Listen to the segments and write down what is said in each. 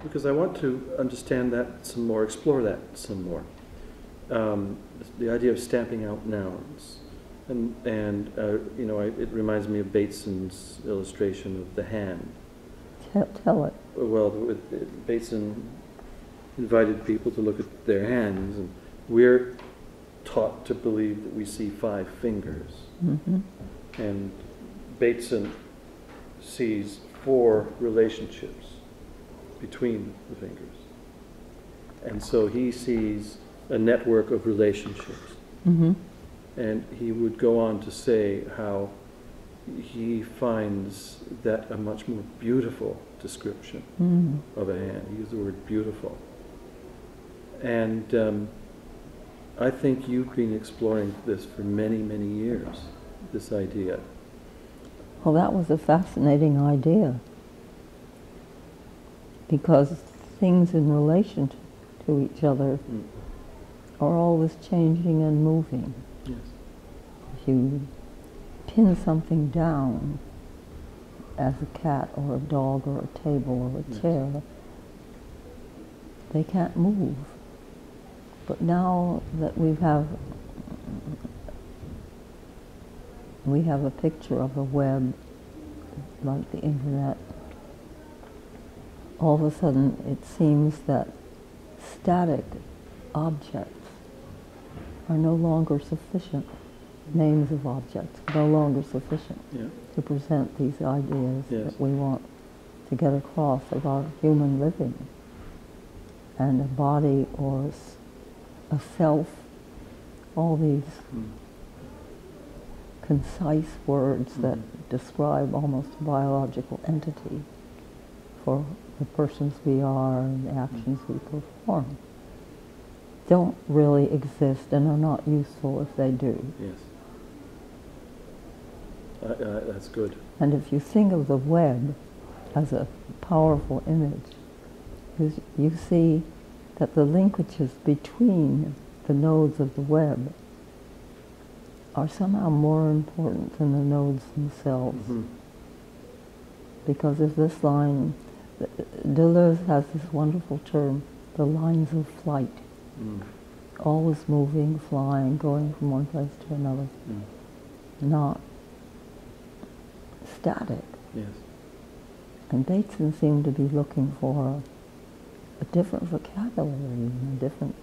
because I want to understand that some more, explore that some more. The idea of stamping out nouns. And you know, it reminds me of Bateson's illustration of the hand. Tell it. Well, Bateson invited people to look at their hands, and we're taught to believe that we see 5 fingers. Mm-hmm. And Bateson sees 4 relationships between the fingers. And so he sees a network of relationships. Mm-hmm. And he would go on to say how he finds that a much more beautiful description of a hand. He used the word beautiful. And I think you've been exploring this for many, many years, this idea. Well, that was a fascinating idea, because things in relation to each other are always changing and moving. Yes. If you pin something down, as a cat or a dog or a table or a chair, they can't move. But now that we have a picture of a web, like the internet, all of a sudden it seems that static objects are no longer sufficient. Names of objects are no longer sufficient to present these ideas that we want to get across about human living and a body or a self, all these concise words that describe almost a biological entity for the persons we are and the actions we perform, don't really exist and are not useful if they do. Yes. That's good. And if you think of the web as a powerful image, you see that the linkages between the nodes of the web are somehow more important than the nodes themselves. Mm-hmm. Because if this line, Deleuze has this wonderful term, the lines of flight, always moving, flying, going from one place to another, not static. Yes. And Bateson seemed to be looking for a different vocabulary and a different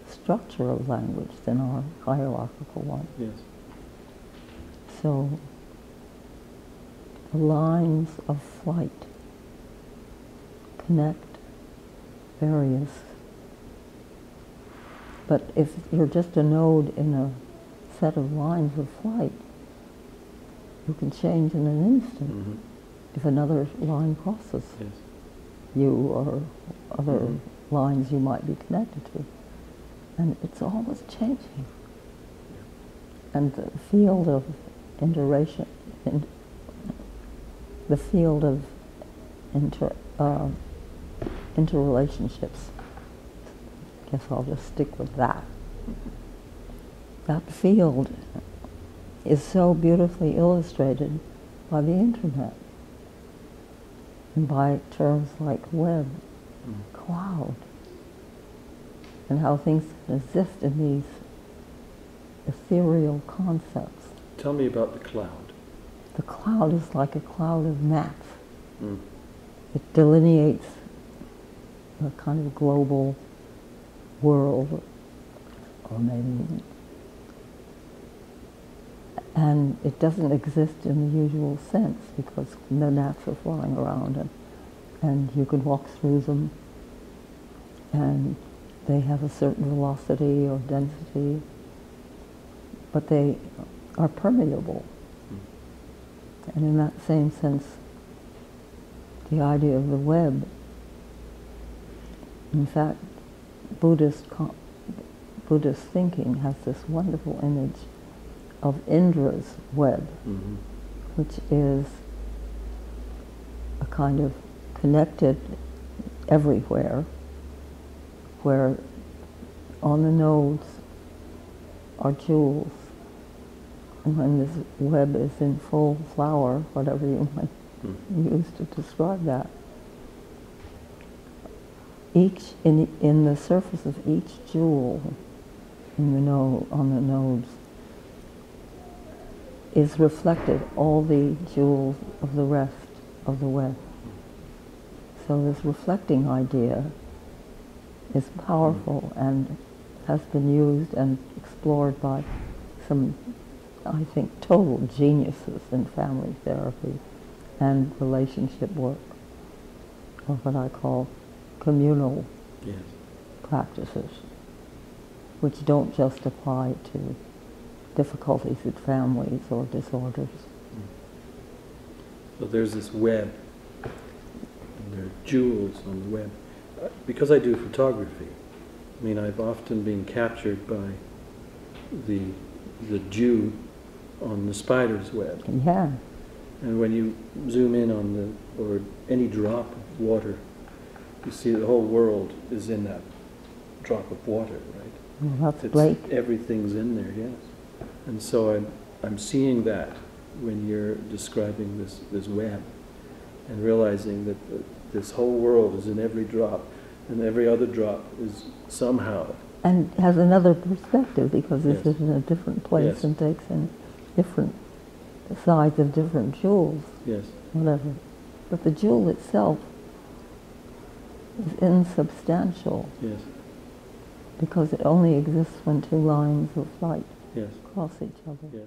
structure of language than our hierarchical one. Yes. So, the lines of flight connect various. But if you're just a node in a set of lines of flight, you can change in an instant if another line crosses you or other lines you might be connected to. And it's always changing. And the field of interrelation, the field of interrelationships, I guess I'll just stick with that. That field is so beautifully illustrated by the internet and by terms like web, cloud, and how things exist in these ethereal concepts. Tell me about the cloud. The cloud is like a cloud of maps. It delineates a kind of global world, or maybe, and it doesn't exist in the usual sense because the gnats are flying around and you can walk through them and they have a certain velocity or density, but they are permeable. And in that same sense, the idea of the web, in fact, Buddhist thinking has this wonderful image of Indra's web, which is a kind of connected everywhere, where on the nodes are jewels. And when this web is in full flower, whatever you might use to describe that, each, in the surface of each jewel in the node, on the nodes, is reflected all the jewels of the rest of the web. So this reflecting idea is powerful and has been used and explored by some, I think, total geniuses in family therapy and relationship work, or what I call communal Yes. practices, which don't just apply to difficulties in families or disorders. So there's this web, and there are jewels on the web. Because I do photography, I mean, I've often been captured by the dew on the spider's web. Yeah, And when you zoom in on the, or any drop of water, you see the whole world is in that drop of water, right? well, that's Blake. Everything's in there, yes. And so I'm seeing that when you're describing this web, and realizing that this whole world is in every drop, and every other drop is somehow. And has another perspective, because this Yes. is in a different place Yes. and takes in different sides of different jewels, Yes. whatever. But the jewel itself is insubstantial, Yes. because it only exists when two lines of light Yes. cross each other. Yes.